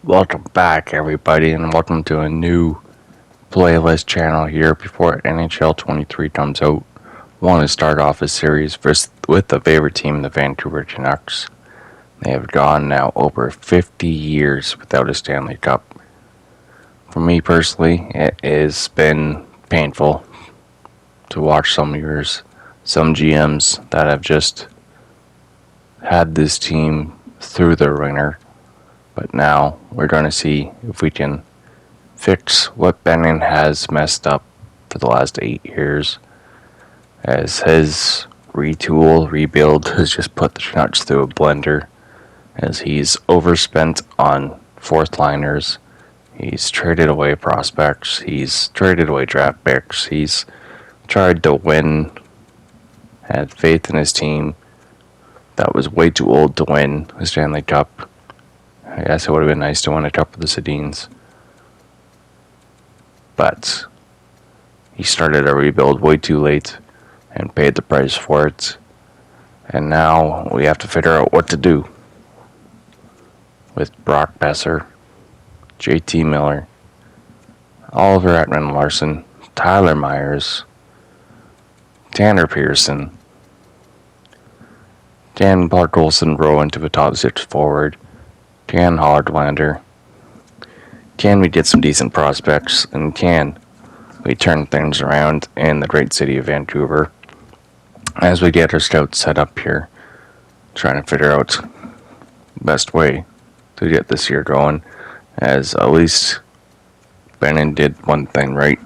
Welcome back, everybody, and welcome to a new playlist channel here before NHL23 comes out. I want to start off a series with the favorite team, the Vancouver Canucks. They have gone now over 50 years without a Stanley Cup. For me personally, it has been painful to watch some GMs that have just had this team through the ringer. But now we're going to see if we can fix what Benning has messed up for the last 8 years, as his rebuild has just put the Canucks through a blender, as he's overspent on fourth liners. He's traded away prospects. He's traded away draft picks. He's tried to win, had faith in his team that was way too old to win a Stanley Cup. I guess it would have been nice to win a cup with the Sedins. But he started a rebuild way too late and paid the price for it. And now we have to figure out what to do with Brock Besser, JT Miller, Oliver Ekman-Larsson, Tyler Myers, Tanner Pearson. Can Clark Olsen grow into a top 6 forward? Can Hoglander? Can we get some decent prospects? And can we turn things around in the great city of Vancouver as we get our scouts set up here, trying to figure out the best way to get this year going, as at least Benning did one thing right,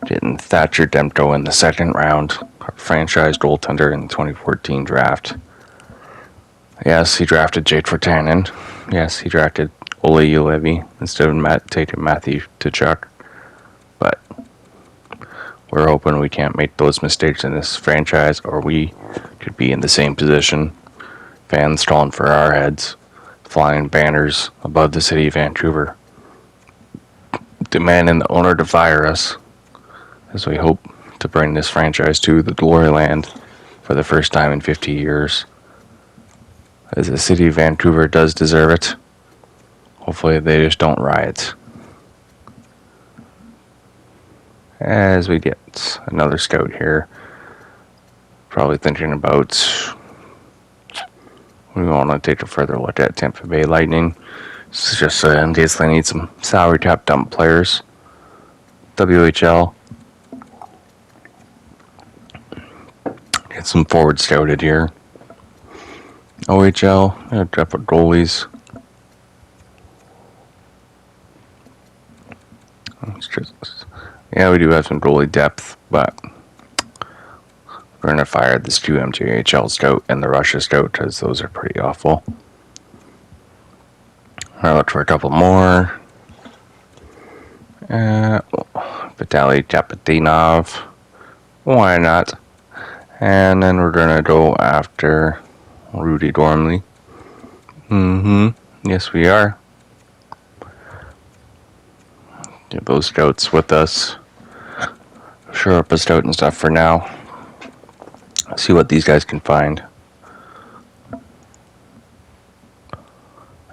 getting Thatcher Demko in the second round, our franchise goaltender in the 2014 draft. Yes, he drafted Jake Virtanen. Yes, he drafted Ole Ulevi instead of taking Matthew Tkachuk. But we're hoping we can't make those mistakes in this franchise, or we could be in the same position. Fans calling for our heads, flying banners above the city of Vancouver, demanding the owner to fire us, as we hope to bring this franchise to the glory land for the first time in 50 years. As the city of Vancouver does deserve it. Hopefully they just don't riot. As we get another scout here, probably thinking about we want to take a further look at Tampa Bay Lightning. This is just in case they need some salary cap dump players. WHL. Get some forward scouted here. OHL, draft goalies. We do have some goalie depth, but we're going to fire this QMJHL scout and the Russia scout, because those are pretty awful. I'll look for a couple more. Vitaly Chapatinov. Why not? And then we're going to go after Rudy Gormley. Yes, we are. Get those scouts with us. Sure up a scout and stuff for now. See what these guys can find.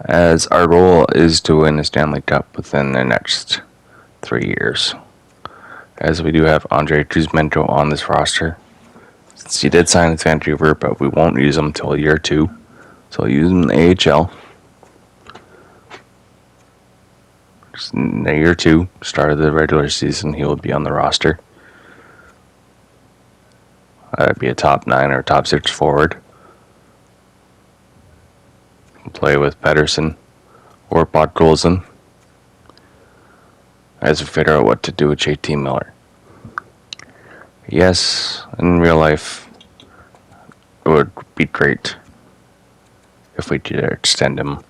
As our goal is to win the Stanley Cup within the next 3 years. As we do have Andrei Kuzmenko on this roster. Since he did sign with Vancouver, but we won't use him until year 2. So we'll use him in the AHL. Just in the year 2, start of the regular season, he will be on the roster. That'd be a top 9 or top 6 forward. Play with Pedersen or Podkolzin as we figure out what to do with JT Miller. Yes, in real life, it would be great if we could extend him.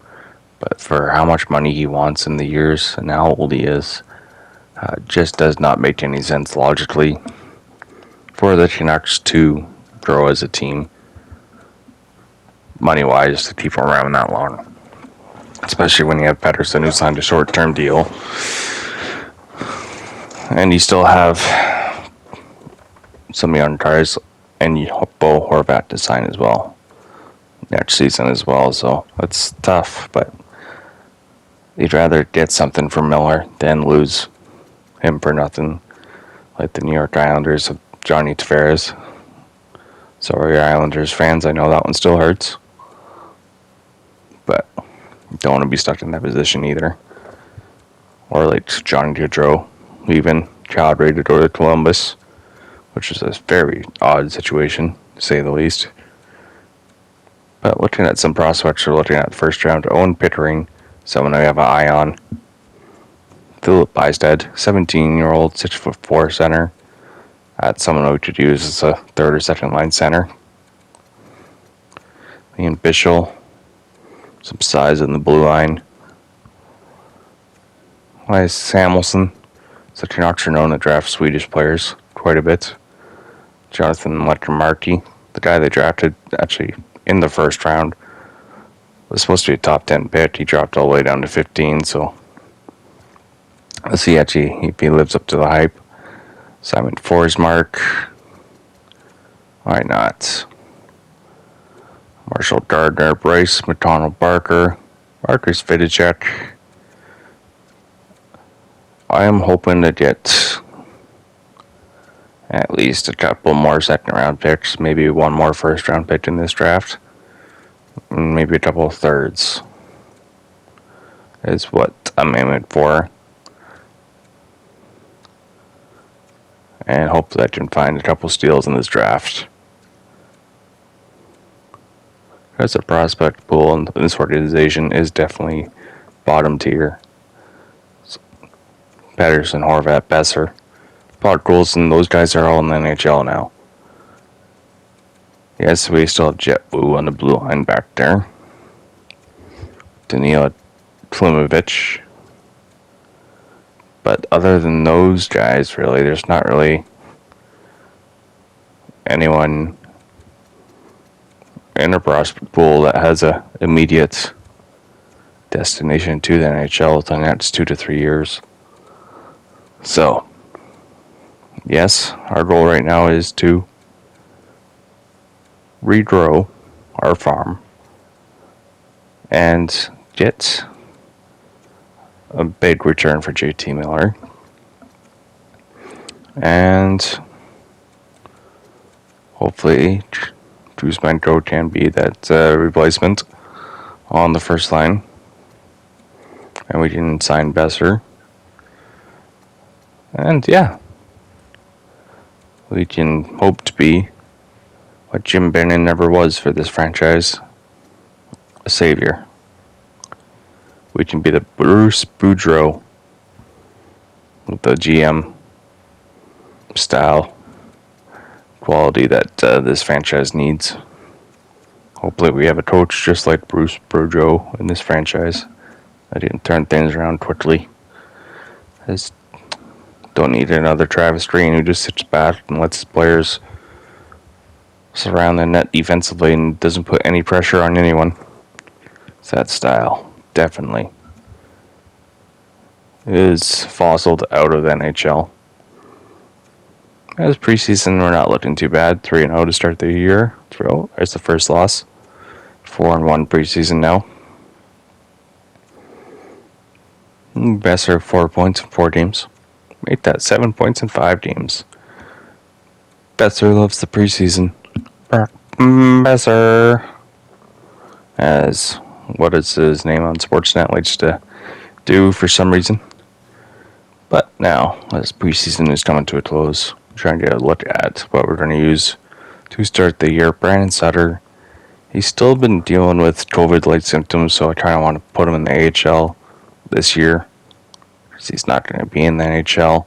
But for how much money he wants in the years and how old he is, just does not make any sense logically for the Canucks to grow as a team, money-wise, to keep him around that long. Especially when you have Pedersen, who signed a short-term deal. And you still have some young guys, and you hope Bo Horvat to sign as well next season as well. So it's tough, but they'd rather get something for Miller than lose him for nothing, like the New York Islanders of Johnny Tavares. Sorry, Islanders fans, I know that one still hurts. But don't want to be stuck in that position either. Or like Johnny Gaudreau leaving Calgary to go to Columbus, which is a very odd situation, to say the least. But looking at some prospects, we're looking at the first round, Owen Pickering, someone I have an eye on. Philip Bystad, 17-year-old, 6'4" center. That's someone we could use as a third or second line center. Ian Bischel, some size in the blue line. Elias Samuelsson, the Canucks are known to draft Swedish players quite a bit. Jonathan Lettmarkey, the guy they drafted actually in the first round, was supposed to be a top 10 pick. He dropped all the way down to 15, so let's see actually if he lives up to the hype. Simon Forsmark, why not? Marshall Gardner, Bryce McDonald Barker, Marcus Vidicek. I am hoping to get at least a couple more second round picks, maybe one more first round pick in this draft, and maybe a couple of thirds is what I'm aiming for. And hopefully I can find a couple steals in this draft. Because the prospect pool in this organization is definitely bottom tier. Pettersson, Horvat, Besser, Podkolzin, those guys are all in the NHL now. Yes, we still have Jet Wu on the blue line back there. Danila Klimovich. But other than those guys, really, there's not really anyone in a prospect pool that has a immediate destination to the NHL within the next 2 to 3 years. So, yes, our goal right now is to regrow our farm and get a big return for JT Miller. And hopefully Kuzmenko can be that replacement on the first line. And we can sign Besser. And yeah, we can hope to be what Jim Benning never was for this franchise, a savior. We can be the Bruce Boudreau with the GM style quality that this franchise needs. Hopefully we have a coach just like Bruce Boudreau in this franchise. I didn't turn things around quickly. I just don't need another Travis Green who just sits back and lets his players surround the net defensively and doesn't put any pressure on anyone. It's that style, definitely, is fossiled out of the NHL. As preseason, we're not looking too bad. 3-0 to start the year. There's the first loss. 4-1 preseason now. Besser 4 points in 4 games. Make that 7 points in 5 games. Besser loves the preseason. Besser, as what is his name on Sportsnet likes to do for some reason. But now, as preseason is coming to a close, I'm trying to get a look at what we're going to use to start the year. Brandon Sutter, he's still been dealing with COVID-like symptoms, so I kind of want to put him in the AHL this year. He's not going to be in the NHL.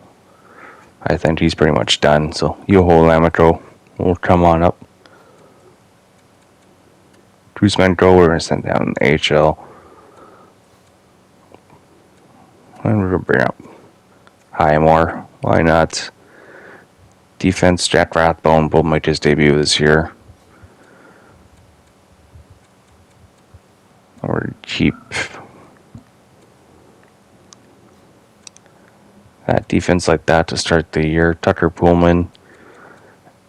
I think he's pretty much done. So Juho Lammikko will come on up. Kuzmenko, we're going to send down the AHL. And we're going to bring up Highmore. Why not? Defense, Jack Rathbone will make his debut this year. Or keep that defense like that to start the year. Tucker Pullman,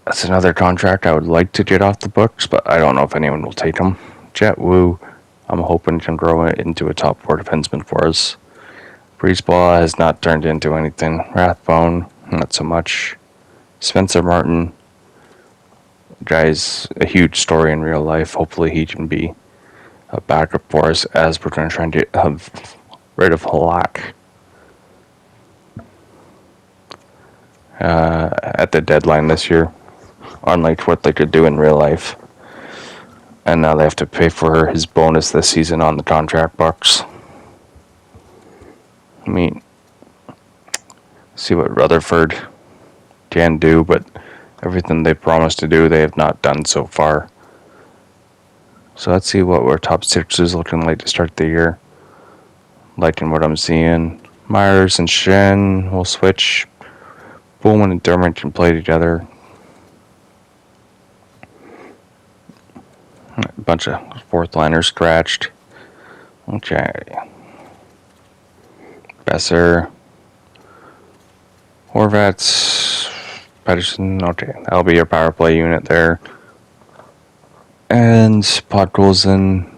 that's another contract I would like to get off the books, but I don't know if anyone will take him. Jet Wu, I'm hoping can grow it into a top 4 defenseman for us. Breezeball has not turned into anything. Rathbone, not so much. Spencer Martin, guy's a huge story in real life. Hopefully he can be a backup for us as we're going to try and get rid of Halak at the deadline this year, unlike what they could do in real life. And now they have to pay for his bonus this season on the contract box. I mean, see what Rutherford can do, but everything they promised to do, they have not done so far. So let's see what our top 6 is looking like to start the year. Liking what I'm seeing. Myers and Shen will switch. Bowman and Dermott can play together. A bunch of 4th liners scratched. Okay. Besser. Horvats. Pedersen. Okay, that'll be your power play unit there. And Podkolzin,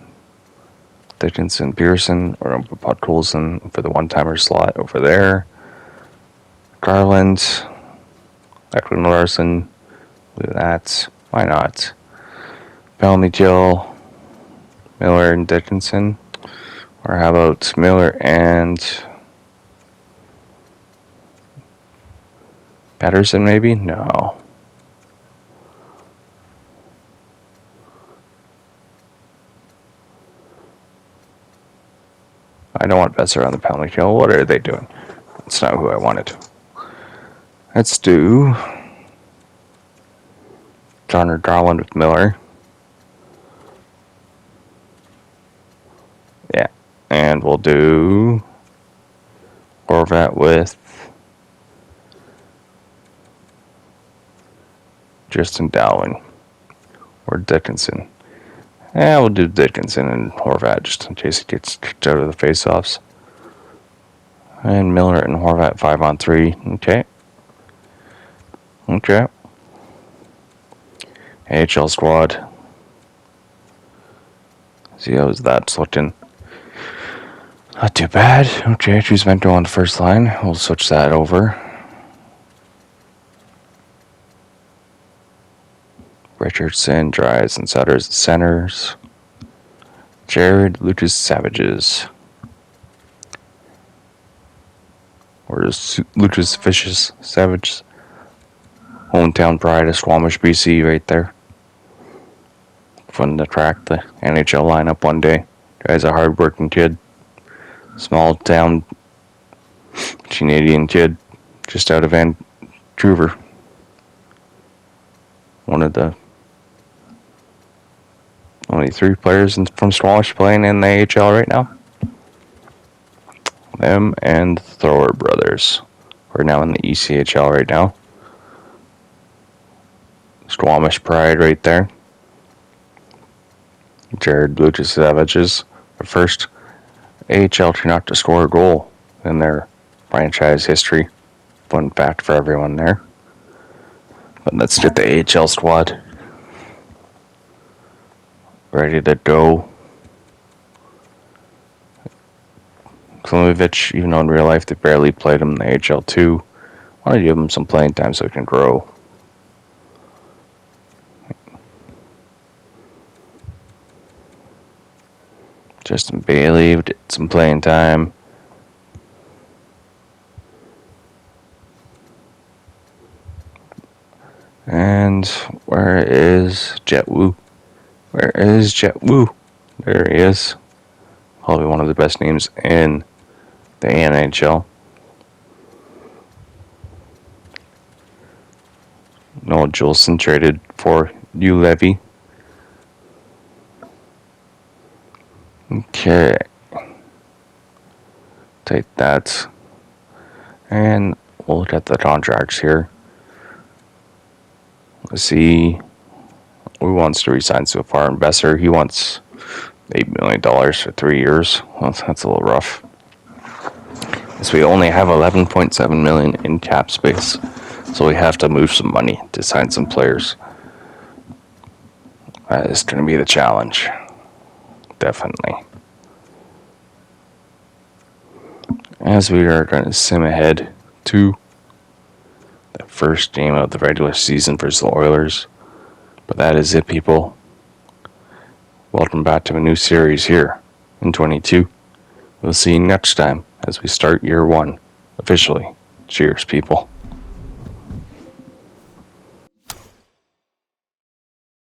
Dickinson, Pearson, or Podkolzin for the one-timer slot over there. Garland, Eklund Larson, do that. Why not? Bellamy Gill, Miller and Dickinson. Or how about Miller and Patterson maybe? No. I don't want Besser on the penalty kill. What are they doing? That's not who I wanted. Let's do John or Garland with Miller. Yeah. And we'll do Horvat with Justin Dowling or Dickinson. Yeah, we'll do Dickinson and Horvat just in case he gets kicked out of the faceoffs. And Miller and Horvat 5-on-3. Okay. Okay. AHL squad. See how that's looking. Not too bad. Okay, choose Vento on the first line. We'll switch that over. Richardson, Dries, and Sutters the centers. Jared, Lucas, Savages. Or Lucas Fishes, Savages. Hometown pride of Squamish, BC, right there. Fun to track the NHL lineup one day. Guy's a hard-working kid. Small town Canadian kid, just out of Vancouver. One of the only 3 players from Squamish playing in the AHL right now. Them and the Thrower brothers. We're now in the ECHL right now. Squamish pride right there. Jared Lucas Savages, the first AHL Canuck to score a goal in their franchise history. Fun fact for everyone there. But let's get the AHL squad ready to go. Klimovich, even though in real life they barely played him in the AHL 2, I want to give him some playing time so he can grow. Justin Bailey would get some playing time. And where is Jet Wu? Where is Jet Wu? There he is. Probably one of the best names in the NHL. Noah Juleson traded for Hugh Levy. Okay. Take that. And we'll look at the contracts here. Let's see who wants to resign so far. And Besser, he wants $8 million for 3 years. Well, that's a little rough. So we only have $11.7 million in cap space. So we have to move some money to sign some players. That is going to be the challenge. definitely. As we are going to sim ahead to the first game of the regular season versus the Oilers. But that is it, people. Welcome back to a new series here in 22. We'll see you next time as we start year 1 officially. Cheers, people.